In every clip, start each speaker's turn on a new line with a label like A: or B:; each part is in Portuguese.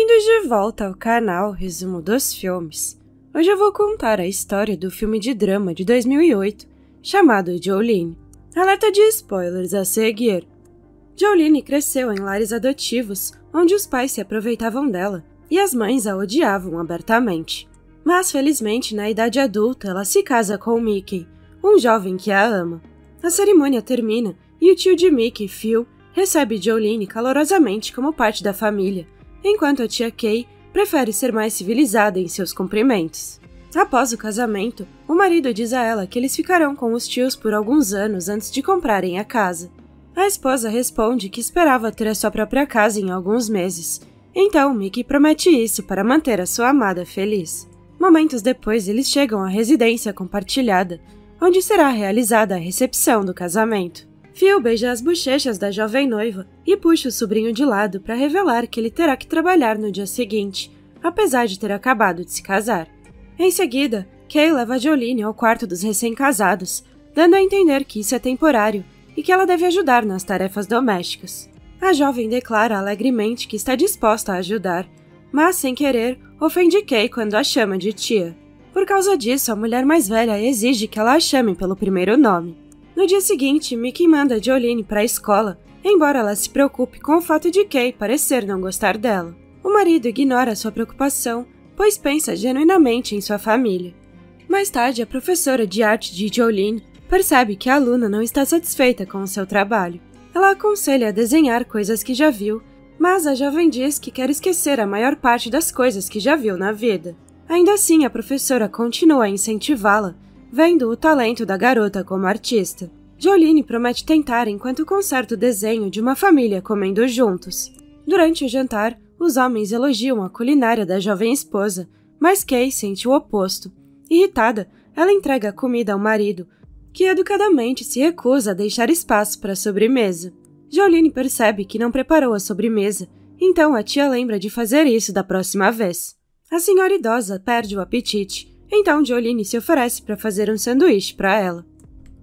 A: Bem-vindos de volta ao canal Resumo dos Filmes. Hoje eu vou contar a história do filme de drama de 2008, chamado Jolene. Alerta de spoilers a seguir. Jolene cresceu em lares adotivos, onde os pais se aproveitavam dela e as mães a odiavam abertamente. Mas, felizmente, na idade adulta, ela se casa com Mickey, um jovem que a ama. A cerimônia termina e o tio de Mickey, Phil, recebe Jolene calorosamente como parte da família, enquanto a tia Kay prefere ser mais civilizada em seus cumprimentos. Após o casamento, o marido diz a ela que eles ficarão com os tios por alguns anos antes de comprarem a casa. A esposa responde que esperava ter a sua própria casa em alguns meses, então Mickey promete isso para manter a sua amada feliz. Momentos depois, eles chegam à residência compartilhada, onde será realizada a recepção do casamento. Phil beija as bochechas da jovem noiva e puxa o sobrinho de lado para revelar que ele terá que trabalhar no dia seguinte, apesar de ter acabado de se casar. Em seguida, Kay leva Jolene ao quarto dos recém-casados, dando a entender que isso é temporário e que ela deve ajudar nas tarefas domésticas. A jovem declara alegremente que está disposta a ajudar, mas, sem querer, ofende Kay quando a chama de tia. Por causa disso, a mulher mais velha exige que ela a chame pelo primeiro nome. No dia seguinte, Mickey manda Jolene para a escola, embora ela se preocupe com o fato de Kay parecer não gostar dela. O marido ignora sua preocupação, pois pensa genuinamente em sua família. Mais tarde, a professora de arte de Jolene percebe que a aluna não está satisfeita com o seu trabalho. Ela aconselha a desenhar coisas que já viu, mas a jovem diz que quer esquecer a maior parte das coisas que já viu na vida. Ainda assim, a professora continua a incentivá-la, vendo o talento da garota como artista. Jolene promete tentar enquanto conserta o desenho de uma família comendo juntos. Durante o jantar, os homens elogiam a culinária da jovem esposa, mas Kay sente o oposto. Irritada, ela entrega a comida ao marido, que educadamente se recusa a deixar espaço para a sobremesa. Jolene percebe que não preparou a sobremesa, então a tia lembra de fazer isso da próxima vez. A senhora idosa perde o apetite, então Jolene se oferece para fazer um sanduíche para ela.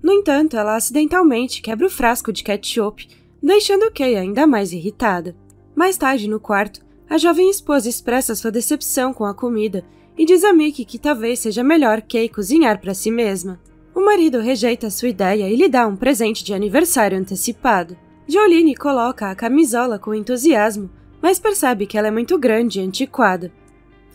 A: No entanto, ela acidentalmente quebra o frasco de ketchup, deixando Kay ainda mais irritada. Mais tarde, no quarto, a jovem esposa expressa sua decepção com a comida e diz a Mickey que talvez seja melhor Kay cozinhar para si mesma. O marido rejeita sua ideia e lhe dá um presente de aniversário antecipado. Jolene coloca a camisola com entusiasmo, mas percebe que ela é muito grande e antiquada.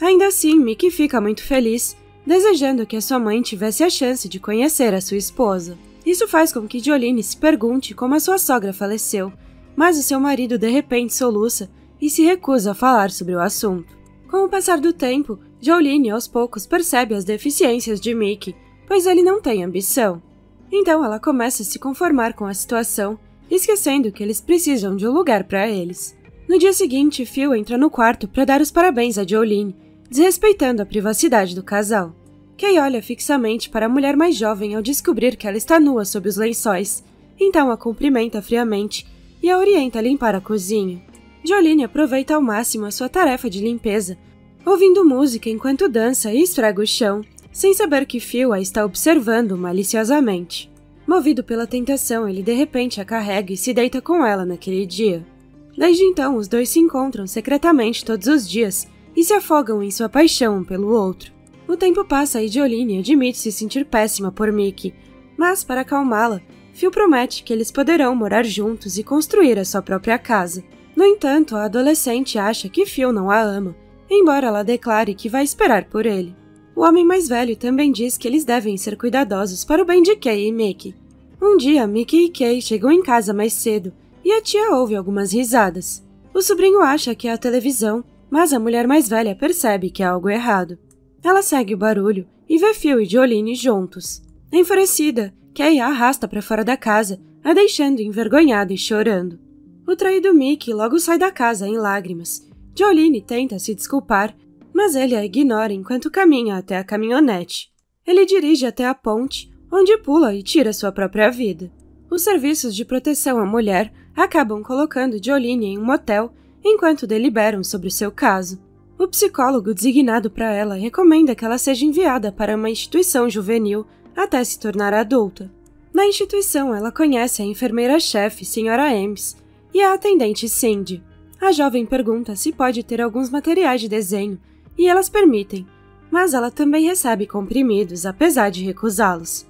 A: Ainda assim, Mickey fica muito feliz, desejando que a sua mãe tivesse a chance de conhecer a sua esposa. Isso faz com que Jolene se pergunte como a sua sogra faleceu, mas o seu marido de repente soluça e se recusa a falar sobre o assunto. Com o passar do tempo, Jolene aos poucos percebe as deficiências de Mickey, pois ele não tem ambição. Então ela começa a se conformar com a situação, esquecendo que eles precisam de um lugar para eles. No dia seguinte, Phil entra no quarto para dar os parabéns a Jolene, desrespeitando a privacidade do casal. Kay olha fixamente para a mulher mais jovem ao descobrir que ela está nua sob os lençóis, então a cumprimenta friamente e a orienta a limpar a cozinha. Jolene aproveita ao máximo a sua tarefa de limpeza, ouvindo música enquanto dança e esfrega o chão, sem saber que Phil a está observando maliciosamente. Movido pela tentação, ele de repente a carrega e se deita com ela naquele dia. Desde então, os dois se encontram secretamente todos os dias e se afogam em sua paixão um pelo outro. O tempo passa e Jolene admite se sentir péssima por Mickey, mas para acalmá-la, Phil promete que eles poderão morar juntos e construir a sua própria casa. No entanto, a adolescente acha que Phil não a ama, embora ela declare que vai esperar por ele. O homem mais velho também diz que eles devem ser cuidadosos para o bem de Kay e Mickey. Um dia, Mickey e Kay chegam em casa mais cedo e a tia ouve algumas risadas. O sobrinho acha que é a televisão, mas a mulher mais velha percebe que há algo errado. Ela segue o barulho e vê Phil e Jolene juntos. Enfurecida, Kay a arrasta para fora da casa, a deixando envergonhada e chorando. O traído Mickey logo sai da casa em lágrimas. Jolene tenta se desculpar, mas ele a ignora enquanto caminha até a caminhonete. Ele dirige até a ponte, onde pula e tira sua própria vida. Os serviços de proteção à mulher acabam colocando Jolene em um motel enquanto deliberam sobre o seu caso. O psicólogo designado para ela recomenda que ela seja enviada para uma instituição juvenil até se tornar adulta. Na instituição, ela conhece a enfermeira-chefe, Sra. Ames, e a atendente Cindy. A jovem pergunta se pode ter alguns materiais de desenho, e elas permitem, mas ela também recebe comprimidos, apesar de recusá-los.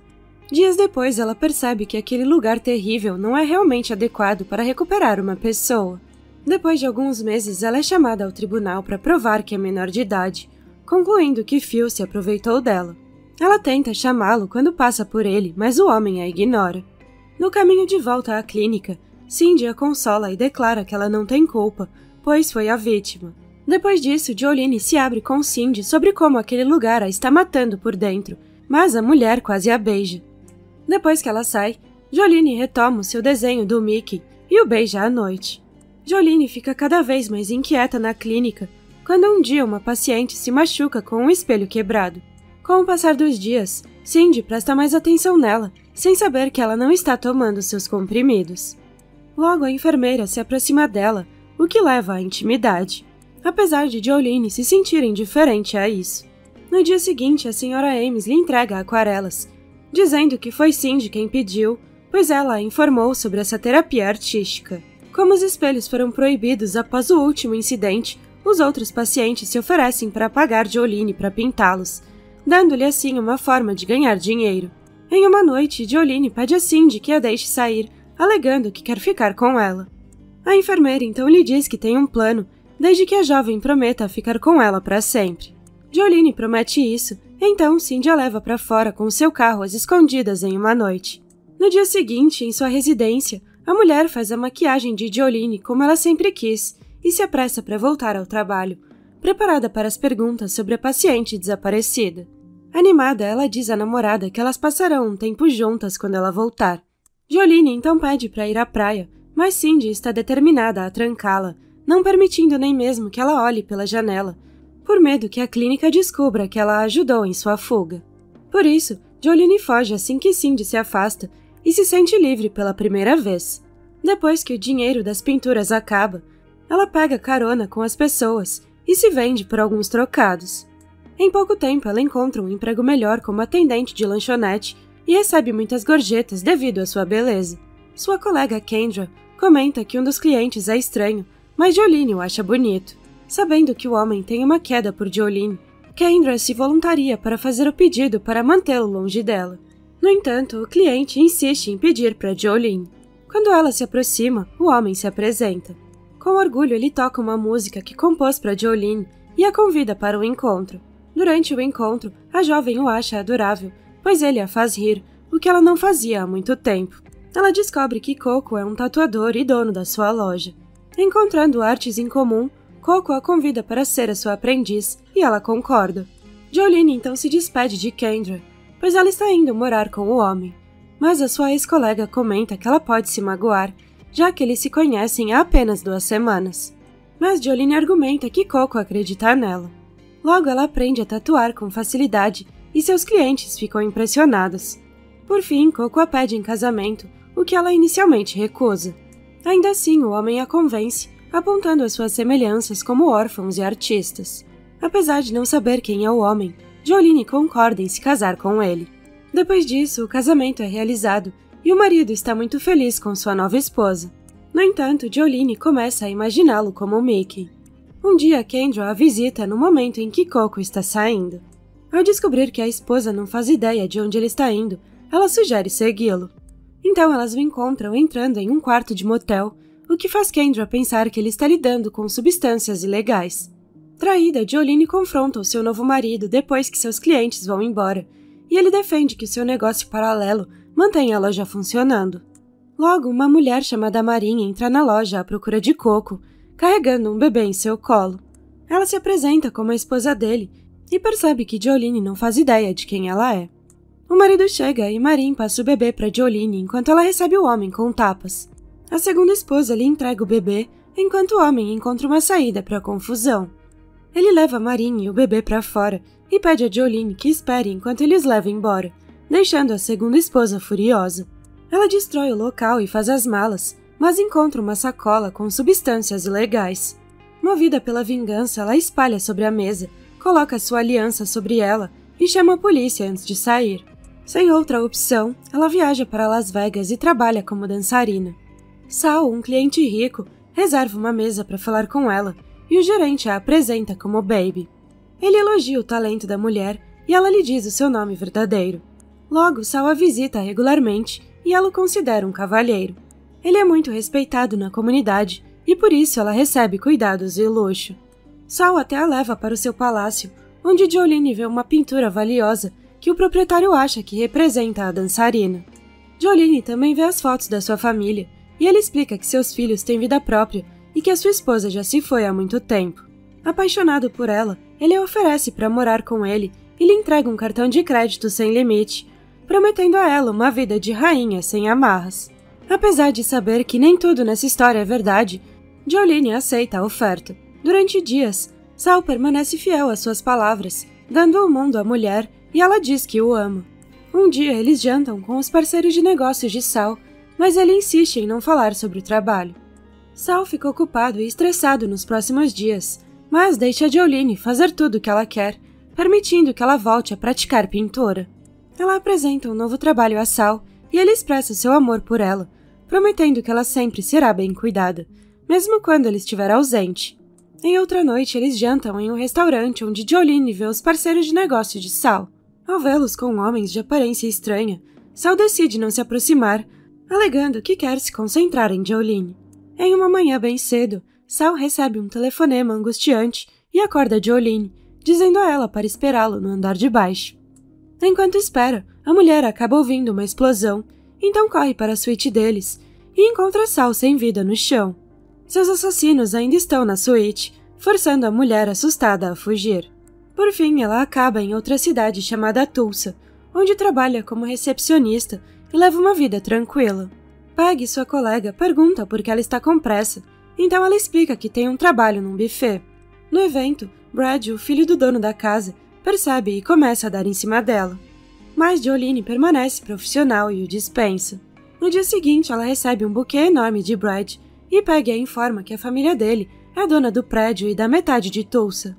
A: Dias depois, ela percebe que aquele lugar terrível não é realmente adequado para recuperar uma pessoa. Depois de alguns meses, ela é chamada ao tribunal para provar que é menor de idade, concluindo que Phil se aproveitou dela. Ela tenta chamá-lo quando passa por ele, mas o homem a ignora. No caminho de volta à clínica, Cindy a consola e declara que ela não tem culpa, pois foi a vítima. Depois disso, Jolene se abre com Cindy sobre como aquele lugar a está matando por dentro, mas a mulher quase a beija. Depois que ela sai, Jolene retoma o seu desenho do Mickey e o beija à noite. Jolene fica cada vez mais inquieta na clínica, quando um dia uma paciente se machuca com um espelho quebrado. Com o passar dos dias, Cindy presta mais atenção nela, sem saber que ela não está tomando seus comprimidos. Logo, a enfermeira se aproxima dela, o que leva à intimidade, apesar de Jolene se sentir indiferente a isso. No dia seguinte, a senhora Ames lhe entrega aquarelas, dizendo que foi Cindy quem pediu, pois ela a informou sobre essa terapia artística. Como os espelhos foram proibidos após o último incidente, os outros pacientes se oferecem para pagar Jolene para pintá-los, dando-lhe assim uma forma de ganhar dinheiro. Em uma noite, Jolene pede a Cindy que a deixe sair, alegando que quer ficar com ela. A enfermeira então lhe diz que tem um plano, desde que a jovem prometa ficar com ela para sempre. Jolene promete isso, então Cindy a leva para fora com seu carro às escondidas em uma noite. No dia seguinte, em sua residência, a mulher faz a maquiagem de Jolene como ela sempre quis e se apressa para voltar ao trabalho, preparada para as perguntas sobre a paciente desaparecida. Animada, ela diz à namorada que elas passarão um tempo juntas quando ela voltar. Jolene então pede para ir à praia, mas Cindy está determinada a trancá-la, não permitindo nem mesmo que ela olhe pela janela, por medo que a clínica descubra que ela a ajudou em sua fuga. Por isso, Jolene foge assim que Cindy se afasta e se sente livre pela primeira vez. Depois que o dinheiro das pinturas acaba, ela pega carona com as pessoas e se vende por alguns trocados. Em pouco tempo, ela encontra um emprego melhor como atendente de lanchonete e recebe muitas gorjetas devido à sua beleza. Sua colega Kendra comenta que um dos clientes é estranho, mas Jolene o acha bonito. Sabendo que o homem tem uma queda por Jolene, Kendra se voluntaria para fazer o pedido para mantê-lo longe dela. No entanto, o cliente insiste em pedir para Jolene. Quando ela se aproxima, o homem se apresenta. Com orgulho, ele toca uma música que compôs para Jolene e a convida para o encontro. Durante o encontro, a jovem o acha adorável, pois ele a faz rir, o que ela não fazia há muito tempo. Ela descobre que Coco é um tatuador e dono da sua loja. Encontrando artes em comum, Coco a convida para ser a sua aprendiz e ela concorda. Jolene então se despede de Kendra, pois ela está indo morar com o homem. Mas a sua ex-colega comenta que ela pode se magoar, já que eles se conhecem há apenas 2 semanas. Mas Jolene argumenta que Coco acredita nela. Logo ela aprende a tatuar com facilidade e seus clientes ficam impressionados. Por fim, Coco a pede em casamento, o que ela inicialmente recusa. Ainda assim, o homem a convence, apontando as suas semelhanças como órfãos e artistas. Apesar de não saber quem é o homem, Jolene concorda em se casar com ele. Depois disso, o casamento é realizado e o marido está muito feliz com sua nova esposa. No entanto, Jolene começa a imaginá-lo como Mickey. Um dia, Kendra a visita no momento em que Coco está saindo. Ao descobrir que a esposa não faz ideia de onde ele está indo, ela sugere segui-lo. Então elas o encontram entrando em um quarto de motel, o que faz Kendra pensar que ele está lidando com substâncias ilegais. Traída, Jolene confronta o seu novo marido depois que seus clientes vão embora, e ele defende que o seu negócio paralelo mantém a loja funcionando. Logo, uma mulher chamada Marin entra na loja à procura de Coco, carregando um bebê em seu colo. Ela se apresenta como a esposa dele e percebe que Jolene não faz ideia de quem ela é. O marido chega e Marin passa o bebê para Jolene enquanto ela recebe o homem com tapas. A segunda esposa lhe entrega o bebê, enquanto o homem encontra uma saída para a confusão. Ele leva Marin e o bebê para fora e pede a Jolene que espere enquanto ele os leva embora, deixando a segunda esposa furiosa. Ela destrói o local e faz as malas, mas encontra uma sacola com substâncias ilegais. Movida pela vingança, ela espalha sobre a mesa, coloca sua aliança sobre ela e chama a polícia antes de sair. Sem outra opção, ela viaja para Las Vegas e trabalha como dançarina. Sal, um cliente rico, reserva uma mesa para falar com ela e o gerente a apresenta como Baby. Ele elogia o talento da mulher e ela lhe diz o seu nome verdadeiro. Logo, Sal a visita regularmente e ela o considera um cavalheiro. Ele é muito respeitado na comunidade e por isso ela recebe cuidados e luxo. Sal até a leva para o seu palácio, onde Jolene vê uma pintura valiosa que o proprietário acha que representa a dançarina. Jolene também vê as fotos da sua família e ele explica que seus filhos têm vida própria e que a sua esposa já se foi há muito tempo. Apaixonado por ela, ele a oferece para morar com ele e lhe entrega um cartão de crédito sem limite, prometendo a ela uma vida de rainha sem amarras. Apesar de saber que nem tudo nessa história é verdade, Jolene aceita a oferta. Durante dias, Sal permanece fiel às suas palavras, dando ao mundo a mulher e ela diz que o ama. Um dia eles jantam com os parceiros de negócios de Sal, mas ele insiste em não falar sobre o trabalho. Sal fica ocupado e estressado nos próximos dias, mas deixa Jolene fazer tudo o que ela quer, permitindo que ela volte a praticar pintura. Ela apresenta um novo trabalho a Sal e ele expressa seu amor por ela, prometendo que ela sempre será bem cuidada, mesmo quando ele estiver ausente. Em outra noite, eles jantam em um restaurante onde Jolene vê os parceiros de negócio de Sal. Ao vê-los com homens de aparência estranha, Sal decide não se aproximar, alegando que quer se concentrar em Jolene. Em uma manhã bem cedo, Sal recebe um telefonema angustiante e acorda Jolene, dizendo a ela para esperá-lo no andar de baixo. Enquanto espera, a mulher acaba ouvindo uma explosão, então corre para a suíte deles e encontra Sal sem vida no chão. Seus assassinos ainda estão na suíte, forçando a mulher assustada a fugir. Por fim, ela acaba em outra cidade chamada Tulsa, onde trabalha como recepcionista e leva uma vida tranquila. Peg, sua colega, pergunta por que ela está com pressa, então ela explica que tem um trabalho num buffet. No evento, Brad, o filho do dono da casa, percebe e começa a dar em cima dela. Mas Jolene permanece profissional e o dispensa. No dia seguinte, ela recebe um buquê enorme de Brad e Peg a informa que a família dele é dona do prédio e da metade de Tulsa.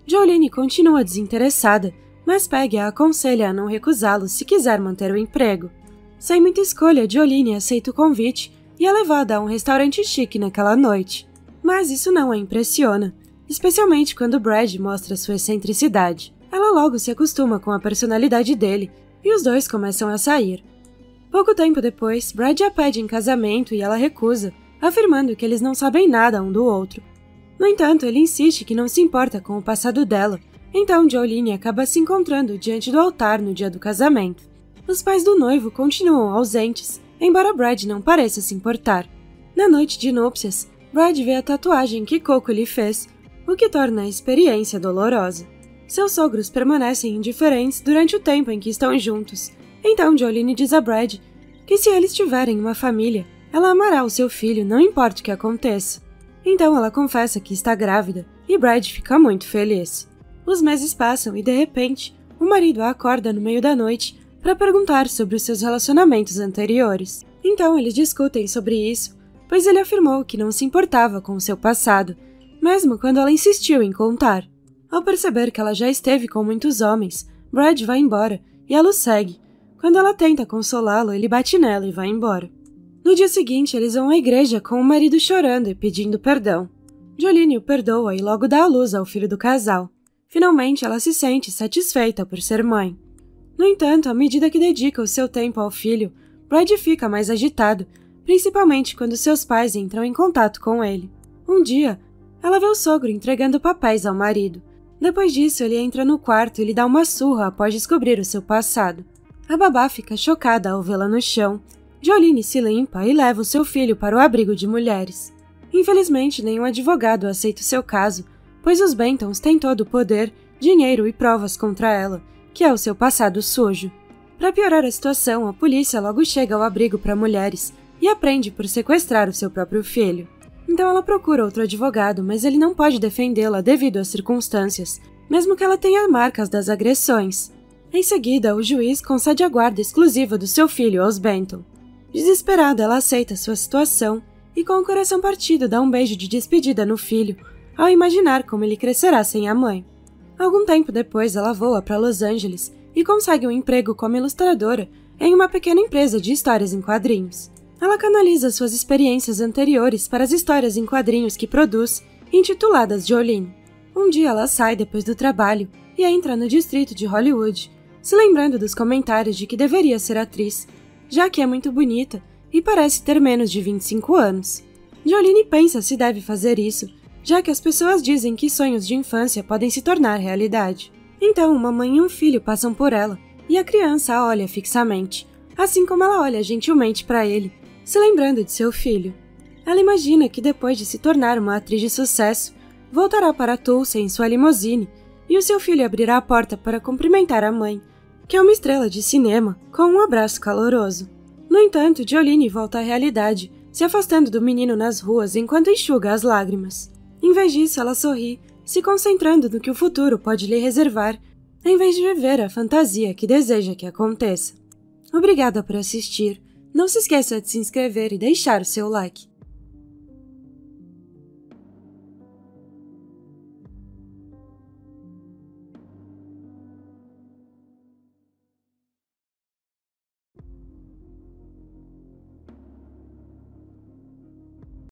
A: Jolene continua desinteressada, mas Peg a aconselha a não recusá-lo se quiser manter o emprego. Sem muita escolha, Jolene aceita o convite e é levada a um restaurante chique naquela noite. Mas isso não a impressiona, especialmente quando Brad mostra sua excentricidade. Ela logo se acostuma com a personalidade dele e os dois começam a sair. Pouco tempo depois, Brad a pede em casamento e ela recusa, afirmando que eles não sabem nada um do outro. No entanto, ele insiste que não se importa com o passado dela, então Jolene acaba se encontrando diante do altar no dia do casamento. Os pais do noivo continuam ausentes, embora Brad não pareça se importar. Na noite de núpcias, Brad vê a tatuagem que Coco lhe fez, o que torna a experiência dolorosa. Seus sogros permanecem indiferentes durante o tempo em que estão juntos, então Jolene diz a Brad que se eles tiverem uma família, ela amará o seu filho, não importa o que aconteça. Então ela confessa que está grávida e Brad fica muito feliz. Os meses passam e, de repente, o marido a acorda no meio da noite para perguntar sobre os seus relacionamentos anteriores. Então eles discutem sobre isso, pois ele afirmou que não se importava com o seu passado, mesmo quando ela insistiu em contar. Ao perceber que ela já esteve com muitos homens, Brad vai embora e ela o segue. Quando ela tenta consolá-lo, ele bate nela e vai embora. No dia seguinte, eles vão à igreja com o marido chorando e pedindo perdão. Jolene o perdoa e logo dá à luz ao filho do casal. Finalmente, ela se sente satisfeita por ser mãe. No entanto, à medida que dedica o seu tempo ao filho, Brad fica mais agitado, principalmente quando seus pais entram em contato com ele. Um dia, ela vê o sogro entregando papéis ao marido. Depois disso, ele entra no quarto e lhe dá uma surra após descobrir o seu passado. A babá fica chocada ao vê-la no chão. Jolene se limpa e leva o seu filho para o abrigo de mulheres. Infelizmente, nenhum advogado aceita o seu caso, pois os Bentons têm todo o poder, dinheiro e provas contra ela, que é o seu passado sujo. Para piorar a situação, a polícia logo chega ao abrigo para mulheres e a prende por sequestrar o seu próprio filho. Então ela procura outro advogado, mas ele não pode defendê-la devido às circunstâncias, mesmo que ela tenha marcas das agressões. Em seguida, o juiz concede a guarda exclusiva do seu filho aos Benton. Desesperada, ela aceita sua situação e, com o coração partido, dá um beijo de despedida no filho, ao imaginar como ele crescerá sem a mãe. Algum tempo depois, ela voa para Los Angeles e consegue um emprego como ilustradora em uma pequena empresa de histórias em quadrinhos. Ela canaliza suas experiências anteriores para as histórias em quadrinhos que produz, intituladas Jolene. Um dia ela sai depois do trabalho e entra no distrito de Hollywood, se lembrando dos comentários de que deveria ser atriz, já que é muito bonita e parece ter menos de 25 anos. Jolene pensa se deve fazer isso, já que as pessoas dizem que sonhos de infância podem se tornar realidade. Então, uma mãe e um filho passam por ela, e a criança a olha fixamente, assim como ela olha gentilmente para ele, se lembrando de seu filho. Ela imagina que depois de se tornar uma atriz de sucesso, voltará para Tulsa em sua limusine, e o seu filho abrirá a porta para cumprimentar a mãe, que é uma estrela de cinema, com um abraço caloroso. No entanto, Jolene volta à realidade, se afastando do menino nas ruas enquanto enxuga as lágrimas. Em vez disso, ela sorri, se concentrando no que o futuro pode lhe reservar, em vez de viver a fantasia que deseja que aconteça. Obrigada por assistir. Não se esqueça de se inscrever e deixar o seu like.